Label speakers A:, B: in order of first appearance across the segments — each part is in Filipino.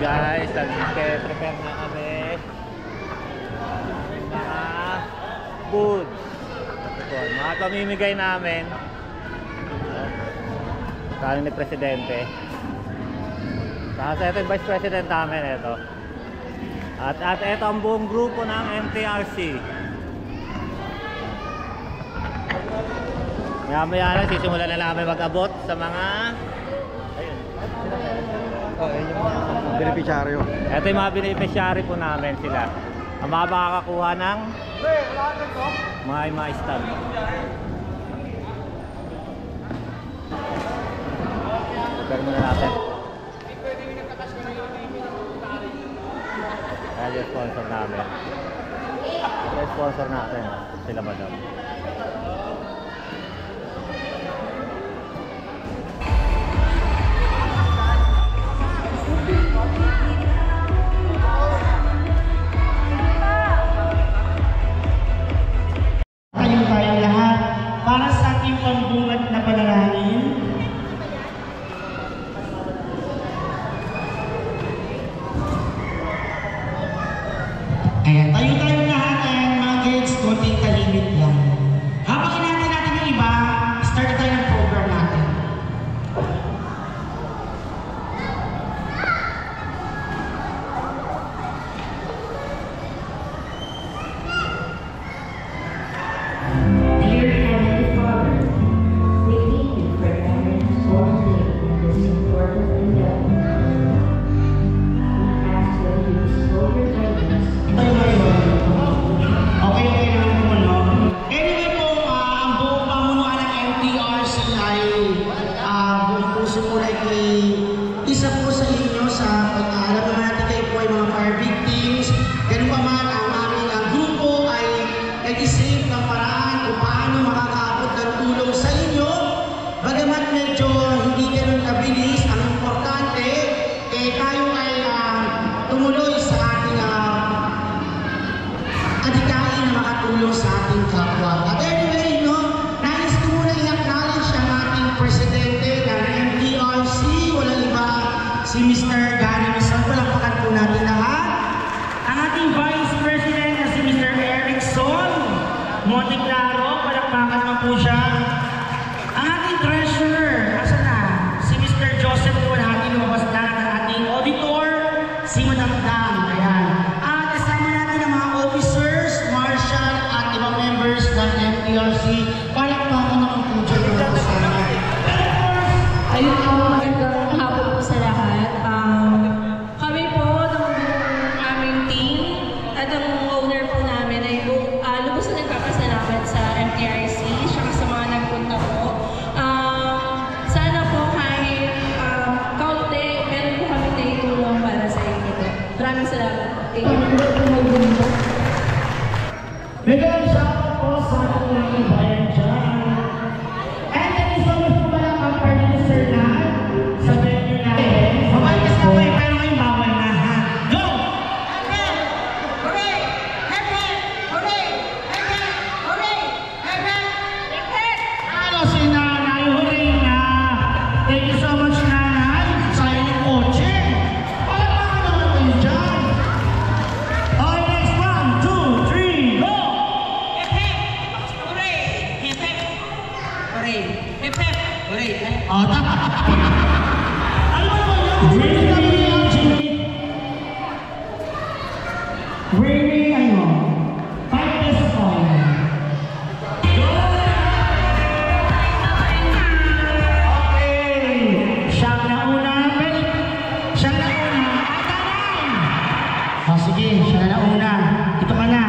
A: guys, prepare na kami mga food. Ito, mga pamimigay namin kaling ni Presidente. Tapos ito yung Vice President namin, ito. At ito ang buong grupo ng MTRC. Maya-maya lang, sisimulan na namin mag-abot sa mga ayun.
B: Ayun yung mga beneficiaryo.
A: Ito yung mga beneficiary po namin sila. Ang mga makakakuha ng mga stand. Pero muna natin. Ayan yung sponsor namin. Ito yung sponsor natin. Sila madam.
C: Tayong lahat para sa ating pambungat na panalangin. Ayan, tayong lahat ay mga kids, konting talimit lang. Habang hinahintay natin yung iba, start tayo ng program natin. Si Mr. Gary Misal, palakpakan po natin lahat. Ang ating Vice President na si Mr. Erickson Monteclaro, palakpakan naman po siya. Ang ating Treasurer, asa na? Si Mr. Joseph Kulhati, lumabas na. Ang ating Auditor, si Madam Dam. Ayan. At kasama natin ang mga officers, marshal at ibang members ng MTRC. Palakpakan naman po siya.
D: Ayun po, magandang hapon po sa lahat. Kami po ng aming team at ang owner po namin ay lubos na nagpapasalamat sa MTRC siya sa mga nagpunta po. Sana po kahit kaunti, meron po kami naitulong para sa inyo po. Maraming salamat. Thank you.
C: Bigyan siya po sa ating bayan dyan. And then isa mo po pala ang producer na sa venue natin. Mabalik kasi ako eh, pero ngayon bawal na ha. Go! Hooray! Hooray! Hooray! Hooray! Hooray! Hooray! Ano si Nanay? Hooray na! Thank you so much, Nanay. Sayang yung kotse. Palakpakan naman kayo dyan. Okay, next 1, 2, 3, go! Hooray! Hooray! Hooray! Oh, tama. Ano ba yun? Really, ano? 5 pesos po. Go! Okay. Siyang nauna. Siyang nauna. Oh, sige. Siya na nauna. Ito ka na.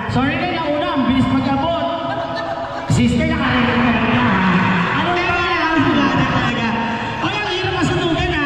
C: Sorry na nauna. Ang bilis mag-abot. Sister, nakalimutan ka lang na. Ano na lang? Hugada talaga. O, yung hirap masunugan ha.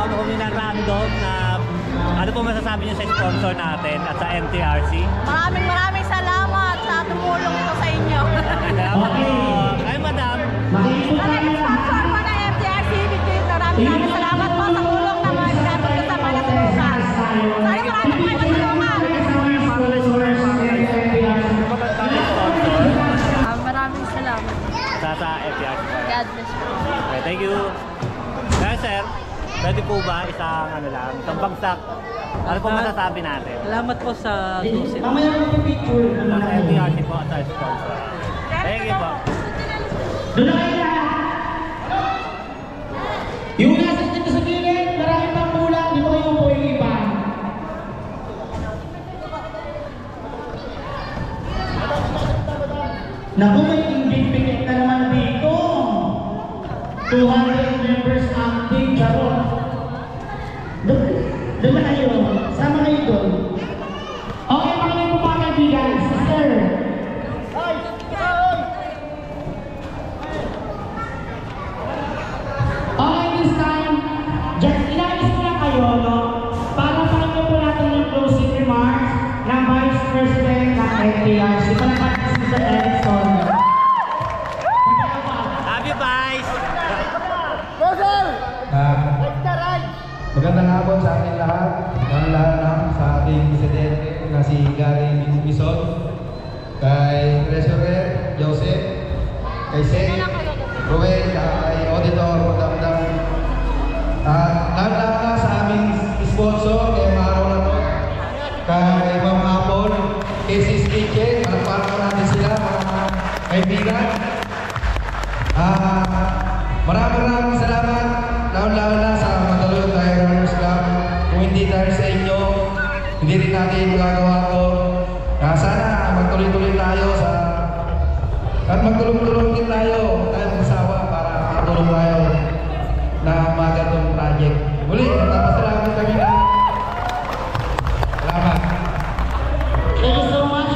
A: ano kami na random na ano po masasabi niyo sa sponsor natin at sa MTRC?
E: Maraming salamat sa tumulong ito sa inyo.
A: Salamat po. Ay, madam.
E: Maraming sponsor po ng MTRC. Maraming salamat po sa tulong na mga ginagawa ko sa mga natulungan. Sana marami po kayo matulungan.
D: Maraming salamat.
A: Sa MTRC.
D: God bless po.
A: Okay, thank you. Kaya sir, pwede po ba isang bagsak? Ano po masasabi natin?
F: Salamat po sa Lucy.
C: Mamaya mag-picture.
A: Sa MTRC po at sa sponsor. Thank you po.
C: Doon na kayo lahat. Yung nasa dito sa gilid, marami pang kulang. Dito kayo po yung iba. Naku, may invite na naman dito. 200 members active. Charot. Doon na kayo. Sama kayo doon. Okay, pakinig po mga kaibigan. Sister. Okay, this time, just inayos ko lang kayo, no? Para pakinggan po natin yung closing remarks ng Vice President ng MTRC. Palapag si Mr. Erickson.
A: Happy Vice!
B: Magandang hapon sa ating lahat, sa ating presidente na si Gary Bison, kay Treasurer Joseph, kay Seth, Ruel, kay Auditor Magdamdam, at lahat sa aming sponsor, kay Maro na to, kay Ma'am Apple, kay Sis Kitchen, palakpakan po natin sila, mga kaibigan. Maraming salamat, lalo na sa Mandaluyong Tire Runners Club. Kung hindi dahil sa inyo, hindi rin natin magagawa ito. Sana magtuloy-tuloy tayo at magtulong-tulong din tayo magsawa para makatulong tayo na magandang project. Muli, napasalamat kami na. Salamat.
C: Thank you so much.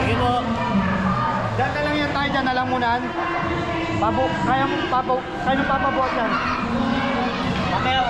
A: Thank you po.
B: Diyan na lang yan tayo, dyan na lang munan. Kaya mong papabuhat yan.
A: Mamaya